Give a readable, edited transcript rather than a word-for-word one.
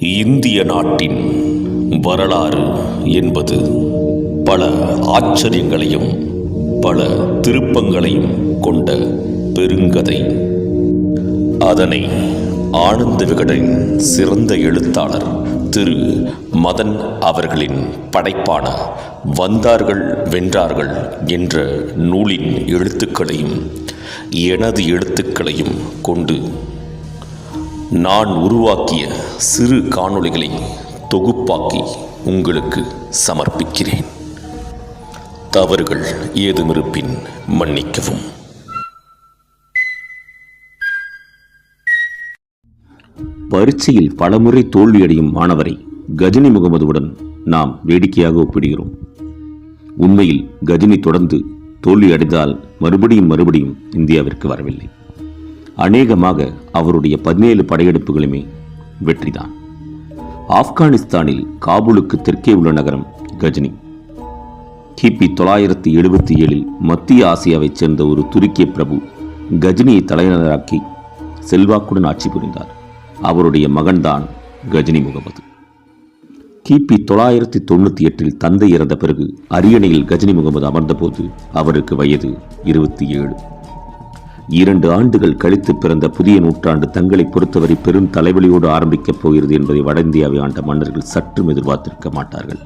இந்திய நாட்டின் வரலாறு என்பது பல ஆச்சரியங்களையும் பல திருப்பங்களையும் கொண்ட பெருங்கதை. அதனை ஆனந்த விகடனின் சிறந்த எழுத்தாளர் திரு மதன் அவர்களின் படைப்பான வந்தார்கள் வென்றார்கள் என்ற நூலின் எழுத்துக்களையும் எனது எழுத்துக்களையும் கொண்டு நான் உருவாக்கிய சிறு காணொளிகளை தொகுப்பாக்கி உங்களுக்கு சமர்ப்பிக்கிறேன். தவறுகள் ஏதுமிருப்பின் மன்னிக்கவும். பரீட்சையில் பலமுறை தோல்வியடையும் மாணவரை கஜினி முகமதுவுடன் நாம் வேடிக்கையாக ஒப்பிடுகிறோம். உண்மையில் கஜினி தொடர்ந்து தோல்வியடைந்தால் மறுபடியும் இந்தியாவிற்கு வரவில்லை. அநேகமாக அவருடைய 17 படையெடுப்புகளுமே வெற்றிதான். ஆப்கானிஸ்தானில் காபூலுக்கு தெற்கே உள்ள நகரம் கஜினி. கிபி 977 மத்திய ஆசியாவைச் சேர்ந்த ஒரு துருக்கிய பிரபு கஜினியை தலைநகராக்கி செல்வாக்குடன் ஆட்சி புரிந்தார். அவருடைய மகன்தான் கஜினி முகமது. கிபி 998 தந்தை இறந்த பிறகு அரியணையில் கஜினி முகமது அமர்ந்தபோது அவருக்கு வயது 27. 2 ஆண்டுகள் கழித்து பிறந்த புதிய நூற்றாண்டு தங்களை பொறுத்தவரை பெரும் தலைவலியோடு ஆரம்பிக்கப் போகிறது என்பதை வட இந்தியாவை ஆண்ட மன்னர்கள் சற்றும் எதிர்பார்த்திருக்க மாட்டார்கள்.